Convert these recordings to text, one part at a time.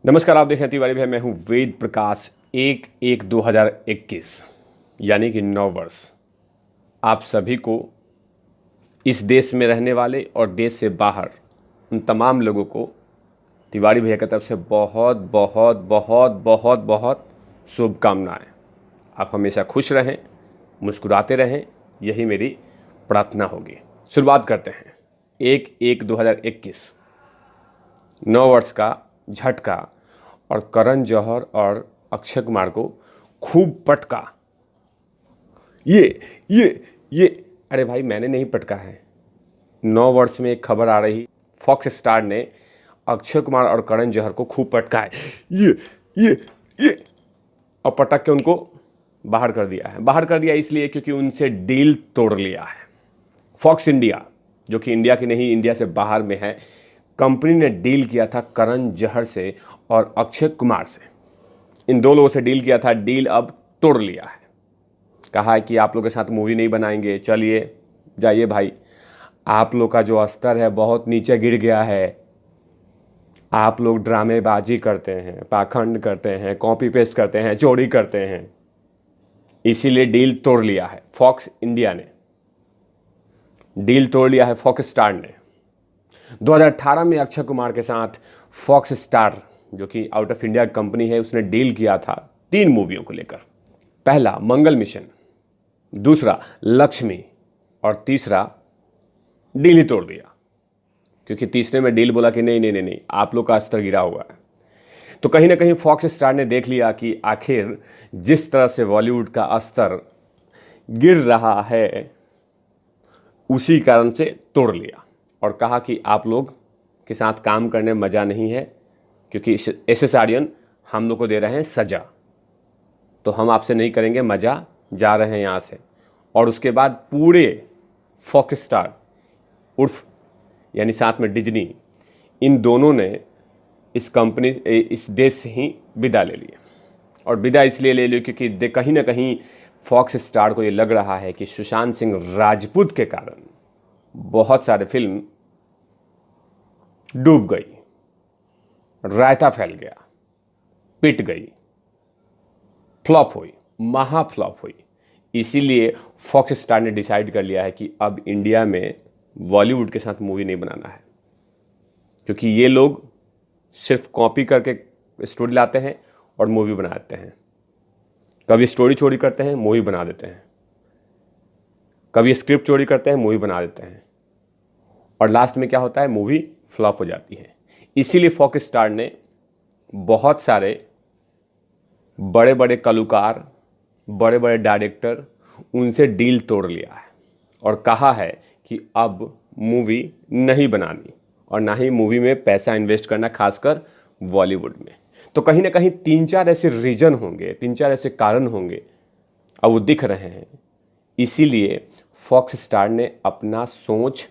नमस्कार, आप देख रहे हैं तिवारी भाई। मैं हूं वेद प्रकाश। 1/1/2021 यानी कि नव वर्ष आप सभी को, इस देश में रहने वाले और देश से बाहर उन तमाम लोगों को तिवारी भैया की तरफ से बहुत बहुत बहुत बहुत बहुत शुभकामनाएं। आप हमेशा खुश रहें, मुस्कुराते रहें, यही मेरी प्रार्थना होगी। शुरुआत करते हैं। 1/1/2021 नव वर्ष का झटका और करण जौहर और अक्षय कुमार को खूब पटका। ये अरे भाई, मैंने नहीं पटका है। नव वर्ष में एक खबर आ रही, फॉक्स स्टार ने अक्षय कुमार और करण जौहर को खूब पटका है। ये और पटक के उनको बाहर कर दिया है। बाहर कर दिया इसलिए क्योंकि उनसे डील तोड़ लिया है। फॉक्स इंडिया, जो कि इंडिया की नहीं, इंडिया से बाहर में है, कंपनी ने डील किया था करण जौहर से और अक्षय कुमार से। इन दो लोगों से डील किया था, डील अब तोड़ लिया है। कहा है कि आप लोग के साथ मूवी नहीं बनाएंगे, चलिए जाइए भाई, आप लोग का जो स्तर है बहुत नीचे गिर गया है। आप लोग ड्रामेबाजी करते हैं, पाखंड करते हैं, कॉपी पेस्ट करते हैं, चोरी करते हैं, इसीलिए डील तोड़ लिया है। फॉक्स इंडिया ने डील तोड़ लिया है, फॉक्स स्टार ने। 2018 में अक्षय कुमार के साथ फॉक्स स्टार, जो कि आउट ऑफ इंडिया कंपनी है, उसने डील किया था 3 मूवियों को लेकर। पहला मंगल मिशन, दूसरा लक्ष्मी और तीसरा डील ही तोड़ दिया, क्योंकि तीसरे में डील बोला कि नहीं, आप लोग का स्तर गिरा हुआ है। तो कहीं ना कहीं फॉक्स स्टार ने देख लिया कि आखिर जिस तरह से बॉलीवुड का स्तर गिर रहा है, उसी कारण से तोड़ लिया और कहा कि आप लोग के साथ काम करने में मज़ा नहीं है, क्योंकि एस आर्यन हम लोग को दे रहे हैं सज़ा, तो हम आपसे नहीं करेंगे मज़ा, जा रहे हैं यहाँ से। और उसके बाद पूरे फॉक्स स्टार उर्फ यानी साथ में डिज्नी, इन दोनों ने इस कंपनी, इस देश से ही विदा ले ली। और विदा इसलिए ले ली क्योंकि कहीं ना कहीं फॉक्स स्टार को ये लग रहा है कि सुशांत सिंह राजपूत के कारण बहुत सारे फिल्म डूब गई, रायता फैल गया, पिट गई, फ्लॉप हुई, महा फ्लॉप हुई। इसीलिए फॉक्स स्टार ने डिसाइड कर लिया है कि अब इंडिया में बॉलीवुड के साथ मूवी नहीं बनाना है, क्योंकि ये लोग सिर्फ कॉपी करके स्टोरी लाते हैं और मूवी बना देते हैं। कभी स्टोरी चोरी करते हैं, मूवी बना देते हैं, कभी स्क्रिप्ट चोरी करते हैं, मूवी बना देते हैं, और लास्ट में क्या होता है, मूवी फ्लॉप हो जाती है। इसीलिए फॉक्स स्टार ने बहुत सारे बड़े बड़े कलाकार, बड़े बड़े डायरेक्टर, उनसे डील तोड़ लिया है और कहा है कि अब मूवी नहीं बनानी और ना ही मूवी में पैसा इन्वेस्ट करना, खासकर बॉलीवुड में। तो कहीं ना कहीं 3-4 ऐसे रीजन होंगे, 3-4 ऐसे कारण होंगे, अब वो दिख रहे हैं। इसीलिए फॉक्स स्टार ने अपना सोच,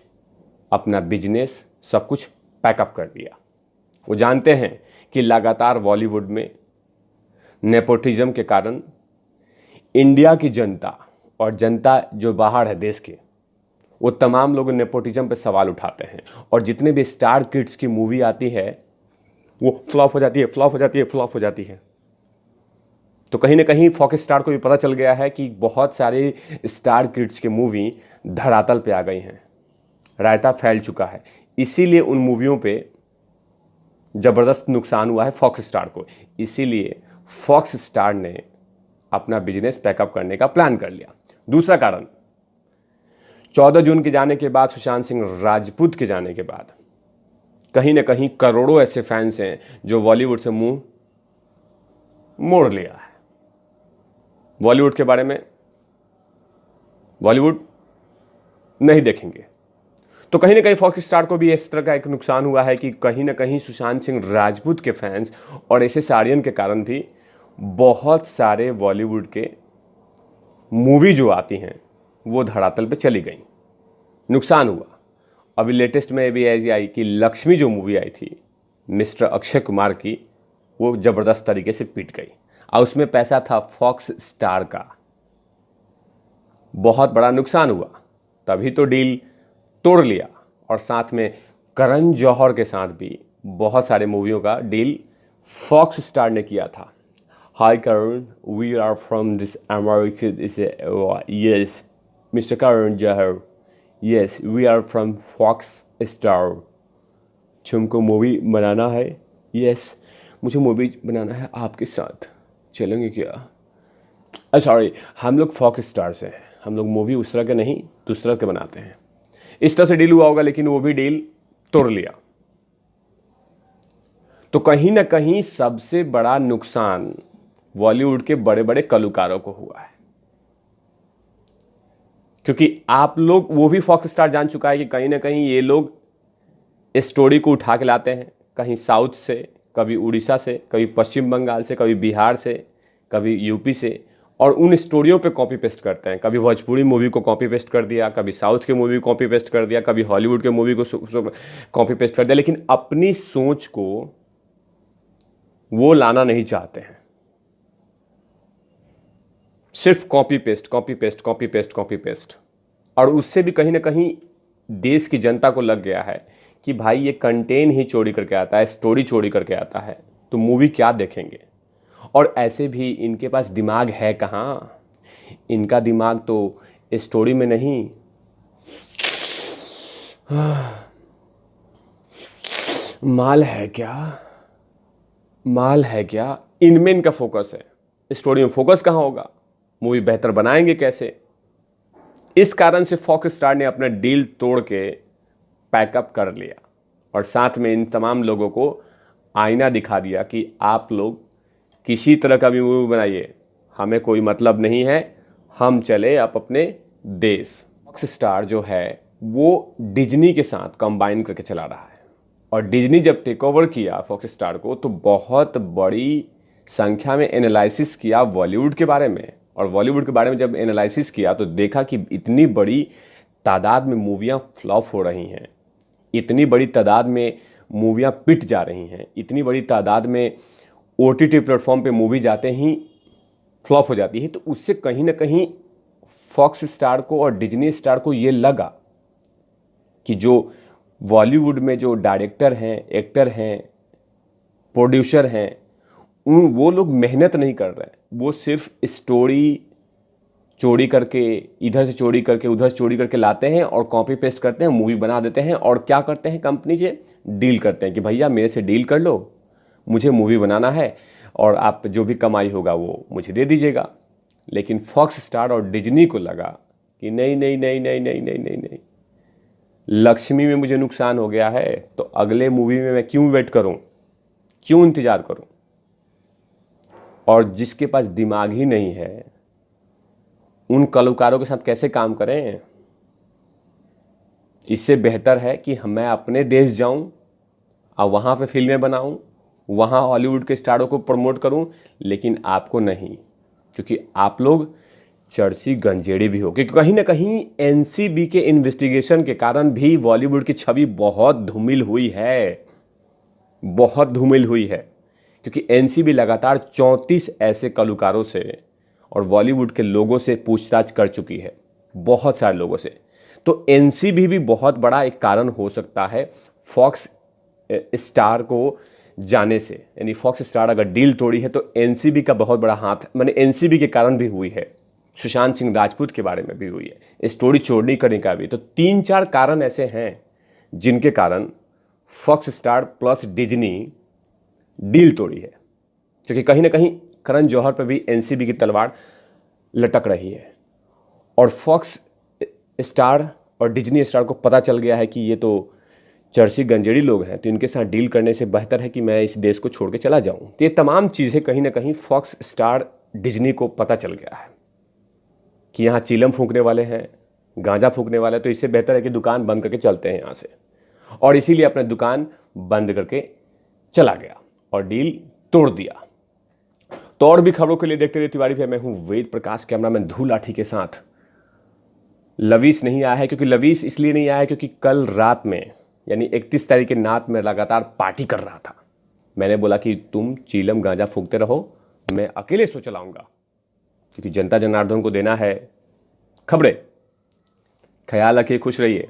अपना बिजनेस, सब कुछ पैकअप कर दिया। वो जानते हैं कि लगातार बॉलीवुड में नेपोटिज्म के कारण इंडिया की जनता और जनता जो बाहर है देश के, वो तमाम लोग नेपोटिज्म पे सवाल उठाते हैं, और जितने भी स्टार किड्स की मूवी आती है वो फ्लॉप हो जाती है, फ्लॉप हो जाती है, फ्लॉप हो जाती है। तो कहीं ना कहीं फॉक्स स्टार को भी पता चल गया है कि बहुत सारे स्टार किड्स की मूवी धरातल पे आ गई हैं, रायता फैल चुका है। इसीलिए उन मूवियों पे ज़बरदस्त नुकसान हुआ है फॉक्स स्टार को। इसीलिए फॉक्स स्टार ने अपना बिजनेस पैकअप करने का प्लान कर लिया। दूसरा कारण, 14 जून के जाने के बाद, सुशांत सिंह राजपूत के जाने के बाद, कहीं ना कहीं करोड़ों ऐसे फैंस हैं जो बॉलीवुड से मुंह मोड़ लिया है। बॉलीवुड के बारे में, बॉलीवुड नहीं देखेंगे। तो कहीं ना कहीं फॉक्स स्टार को भी इस तरह का एक नुकसान हुआ है कि कहीं ना कहीं सुशांत सिंह राजपूत के फैंस और एस आर्यन के कारण भी बहुत सारे बॉलीवुड के मूवी जो आती हैं वो धरातल पे चली गई, नुकसान हुआ। अभी लेटेस्ट में भी ऐसी आई कि लक्ष्मी जो मूवी आई थी मिस्टर अक्षय कुमार की, वो ज़बरदस्त तरीके से पिट गई, और उसमें पैसा था फॉक्स स्टार का। बहुत बड़ा नुकसान हुआ, तभी तो डील तोड़ लिया। और साथ में करण जौहर के साथ भी बहुत सारे मूवियों का डील फॉक्स स्टार ने किया था। Hi Karan, we are from this America, yes mister Karan Johar, yes we are from Fox Star, तुमको मूवी बनाना है? यस मुझे मूवी बनाना है आपके साथ, चलेंगे क्या? सॉरी, हम लोग फॉक्स स्टार से हैं, हम लोग मूवी उस तरह के नहीं दूसरा के बनाते हैं। इस तरह से डील हुआ होगा, लेकिन वो भी डील तोड़ लिया। तो कहीं ना कहीं सबसे बड़ा नुकसान बॉलीवुड के बड़े बड़े कलाकारों को हुआ है, क्योंकि आप लोग, वो भी फॉक्स स्टार जान चुका है कि कहीं ना कहीं ये लोग स्टोरी को उठा के लाते हैं, कहीं साउथ से, कभी उड़ीसा से, कभी पश्चिम बंगाल से, कभी बिहार से, कभी यूपी से, और उन स्टोरियों पे कॉपी पेस्ट करते हैं। कभी भोजपुरी मूवी को कॉपी पेस्ट कर दिया, कभी साउथ के मूवी को कॉपी पेस्ट कर दिया, कभी हॉलीवुड के मूवी को कॉपी पेस्ट कर दिया, लेकिन अपनी सोच को वो लाना नहीं चाहते हैं। सिर्फ copy paste, copy paste, copy paste, copy paste. और उससे भी कहीं ना कहीं देश की जनता को लग गया है कि भाई ये कंटेंट ही चोरी करके आता है, स्टोरी चोरी करके आता है, तो मूवी क्या देखेंगे। और ऐसे भी इनके पास दिमाग है कहाँ, इनका दिमाग तो स्टोरी में नहीं, माल है क्या, माल है क्या, इनमें इनका फोकस है। स्टोरी में फोकस कहाँ होगा, मूवी बेहतर बनाएंगे कैसे। इस कारण से फॉक्स स्टार ने अपना डील तोड़ के पैकअप कर लिया और साथ में इन तमाम लोगों को आईना दिखा दिया कि आप लोग किसी तरह का भी मूवी बनाइए, हमें कोई मतलब नहीं है, हम चले आप अपने देश। फॉक्स स्टार जो है वो डिज्नी के साथ कंबाइन करके चला रहा है, और डिज्नी जब टेक ओवर किया फॉक्स स्टार को तो बहुत बड़ी संख्या में एनालिसिस किया बॉलीवुड के बारे में। और बॉलीवुड के बारे में जब एनालिसिस किया तो देखा कि इतनी बड़ी तादाद में मूवियाँ फ्लॉप हो रही हैं, इतनी बड़ी तादाद में मूवियाँ पिट जा रही हैं, इतनी बड़ी तादाद में OTT प्लेटफॉर्म पे मूवी जाते ही फ्लॉप हो जाती है। तो उससे कहीं ना कहीं फॉक्स स्टार को और डिज्नी स्टार को ये लगा कि जो बॉलीवुड में जो डायरेक्टर हैं, एक्टर हैं, प्रोड्यूसर हैं, वो लोग मेहनत नहीं कर रहे हैं, वो सिर्फ स्टोरी चोरी करके, इधर से चोरी करके उधर से चोरी करके लाते हैं और कॉपी पेस्ट करते हैं, मूवी बना देते हैं। और क्या करते हैं, कंपनी से डील करते हैं कि भैया मेरे से डील कर लो, मुझे मूवी बनाना है और आप जो भी कमाई होगा वो मुझे दे दीजिएगा। लेकिन फॉक्स स्टार और डिज्नी को लगा कि नहीं नहीं नहीं नहीं नहीं नहीं नहीं नहीं, लक्ष्मी में मुझे नुकसान हो गया है तो अगले मूवी में मैं क्यों वेट करूं, क्यों इंतजार करूं। और जिसके पास दिमाग ही नहीं है उन कलाकारों के साथ कैसे काम करें। इससे बेहतर है कि मैं अपने देश जाऊं और वहाँ पे फिल्में बनाऊं, वहाँ हॉलीवुड के स्टारों को प्रमोट करूं, लेकिन आपको नहीं, क्योंकि आप लोग चर्ची गंजेड़ी भी हो। क्योंकि कहीं ना कहीं NCB के इन्वेस्टिगेशन के कारण भी बॉलीवुड की छवि बहुत धूमिल हुई है, बहुत धूमिल हुई है। क्योंकि NCB लगातार 34 ऐसे कलाकारों से और बॉलीवुड के लोगों से पूछताछ कर चुकी है, बहुत सारे लोगों से। तो NCB भी बहुत बड़ा एक कारण हो सकता है फॉक्स स्टार को जाने से। यानी फॉक्स स्टार अगर डील तोड़ी है तो NCB का बहुत बड़ा हाथ, माने NCB के कारण भी हुई है, सुशांत सिंह राजपूत के बारे में भी हुई है, स्टोरी चोरी करने का भी। तो 3-4 कारण ऐसे हैं जिनके कारण Fox Star plus Disney deal तोड़ी है। क्योंकि कहीं ना कहीं करण जौहर पर भी NCB की तलवार लटक रही है, और फॉक्स स्टार और डिज्नी स्टार को पता चल गया है कि ये तो चर्ची गंजेड़ी लोग हैं, तो इनके साथ डील करने से बेहतर है कि मैं इस देश को छोड़ के चला जाऊं। तो ये तमाम चीज़ें कहीं ना कहीं फॉक्स स्टार डिज्नी को पता चल गया है कि यहाँ चीलम फूंकने वाले हैं, गांजा फूंकने वाले हैं, तो इससे बेहतर है कि दुकान बंद करके चलते हैं यहाँ से। और इसीलिए अपने दुकान बंद करके चला गया और डील तोड़ दिया। तो और भी खबरों के लिए देखते रहिए तिवारी भैया। मैं हूँ वेद प्रकाश, कैमरामैन ध्रुव लाठी के साथ। लवीस नहीं आया है, क्योंकि लवीस इसलिए नहीं आया है क्योंकि कल रात में यानी 31 तारीख की रात में लगातार पार्टी कर रहा था। मैंने बोला कि तुम चीलम गांजा फूंकते रहो, मैं अकेले सो चलाऊंगा, क्योंकि जनता जनार्दन को देना है खबरें। ख्याल रखिए, खुश रहिए।